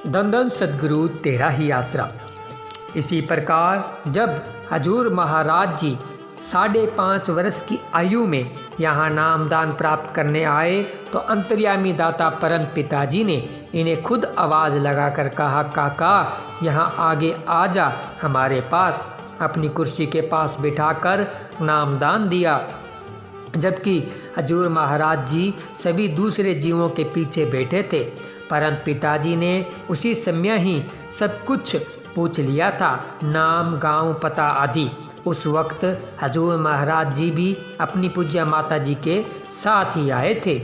धन धन सद्गुरु तेरा ही आसरा। इसी प्रकार जब हजूर महाराज जी 5.5 वर्ष की आयु में यहाँ नामदान प्राप्त करने आए तो अंतर्यामी दाता परम पिताजी ने इन्हें खुद आवाज़ लगाकर कहा, काका यहाँ आगे आ जा हमारे पास। अपनी कुर्सी के पास बिठाकर नामदान दिया। जबकि हजूर महाराज जी सभी दूसरे जीवों के पीछे बैठे थे। परम पिताजी ने उसी समय ही सब कुछ पूछ लिया था, नाम, गांव, पता आदि। उस वक्त हजूर महाराज जी भी अपनी पूज्य माता जी के साथ ही आए थे।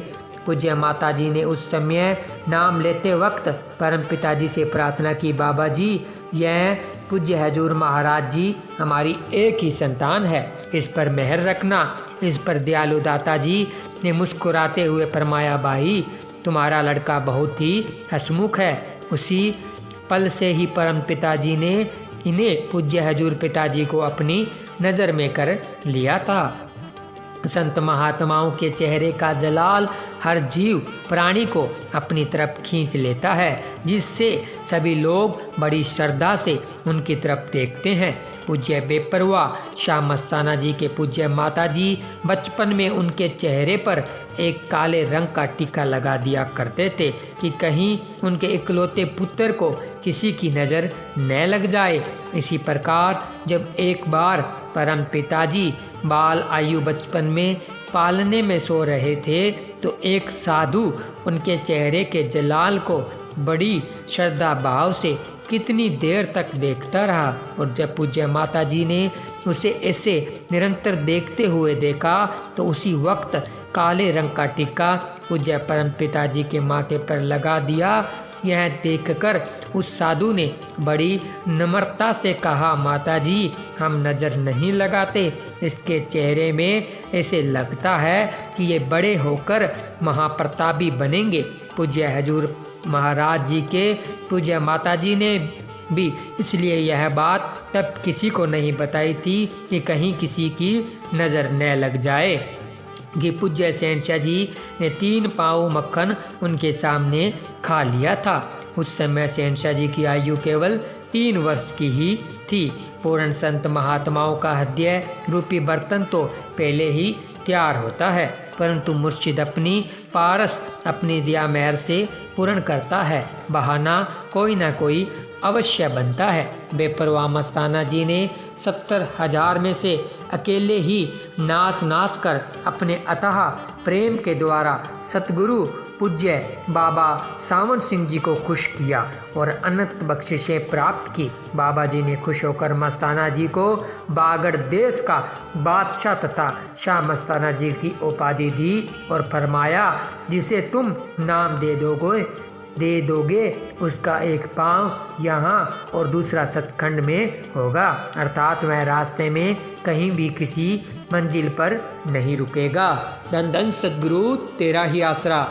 पूज्य माता जी ने उस समय नाम लेते वक्त परम पिताजी से प्रार्थना की, बाबा जी यह पूज्य हजूर महाराज जी हमारी एक ही संतान है, इस पर मेहर रखना। इस पर दयालु दाता जी ने मुस्कुराते हुए फरमाया, भाई तुम्हारा लड़का बहुत ही हंसमुख है। उसी पल से ही परम पिताजी ने इन्हें पूज्य हजूर पिताजी को अपनी नज़र में कर लिया था। संत महात्माओं के चेहरे का जलाल हर जीव प्राणी को अपनी तरफ खींच लेता है, जिससे सभी लोग बड़ी श्रद्धा से उनकी तरफ देखते हैं। पूज्य बेपरवाह शाह मस्ताना जी के पूज्य माता जी बचपन में उनके चेहरे पर एक काले रंग का टीका लगा दिया करते थे कि कहीं उनके इकलौते पुत्र को किसी की नज़र न लग जाए। इसी प्रकार जब एक बार परम पिताजी बाल आयु बचपन में पालने में सो रहे थे तो एक साधु उनके चेहरे के जलाल को बड़ी श्रद्धा भाव से कितनी देर तक देखता रहा। और जब पूज्य माता जी ने उसे ऐसे निरंतर देखते हुए देखा तो उसी वक्त काले रंग का टीका पूज्य परम पिताजी के माथे पर लगा दिया। यह देखकर उस साधु ने बड़ी नम्रता से कहा, माता जी हम नज़र नहीं लगाते, इसके चेहरे में ऐसे लगता है कि ये बड़े होकर महाप्रतापी बनेंगे। पूज्य हजूर महाराज जी के पूज्य माता जी ने भी इसलिए यह बात तब किसी को नहीं बताई थी कि कहीं किसी की नज़र न लग जाए कि पूज्य शहंशाह जी ने 3 पाव मक्खन उनके सामने खा लिया था। उस समय शहंशाह जी की आयु केवल 3 वर्ष की ही थी। पूर्ण संत महात्माओं का हृदय रूपी बर्तन तो पहले ही तैयार होता है, परंतु मुर्शिद अपनी पारस अपनी दया मेहर से पूर्ण करता है। बहाना कोई ना कोई अवश्य बनता है। बेपरवाह मस्ताना जी ने 70,000 में से अकेले ही नाच कर अपने अथाह प्रेम के द्वारा सतगुरु पूज्य बाबा सावन सिंह जी को खुश किया और अनंत बख्शिशें प्राप्त की। बाबा जी ने खुश होकर मस्ताना जी को बागड़ देश का बादशाह तथा शाह मस्ताना जी की उपाधि दी और फरमाया, जिसे तुम नाम दे दोगे उसका एक पांव यहाँ और दूसरा सचखंड में होगा, अर्थात वह रास्ते में कहीं भी किसी मंजिल पर नहीं रुकेगा। धन धन सद्गुरु तेरा ही आसरा।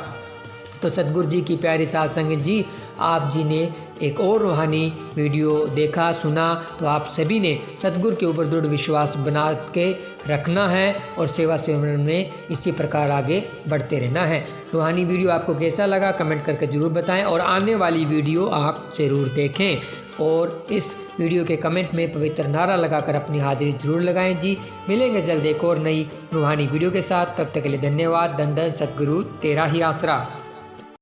तो सतगुरु जी की प्यारी साध संगत जी, आप जी ने एक और रूहानी वीडियो देखा सुना तो आप सभी ने सतगुरु के ऊपर दृढ़ विश्वास बना के रखना है और सेवा सिमरन में इसी प्रकार आगे बढ़ते रहना है। रूहानी वीडियो आपको कैसा लगा कमेंट करके ज़रूर बताएं और आने वाली वीडियो आप ज़रूर देखें और इस वीडियो के कमेंट में पवित्र नारा लगाकर अपनी हाजिरी जरूर लगाएं जी। मिलेंगे जल्द एक और नई रूहानी वीडियो के साथ, तब तक के लिए धन्यवाद। धन धन सतगुरु तेरा ही आसरा।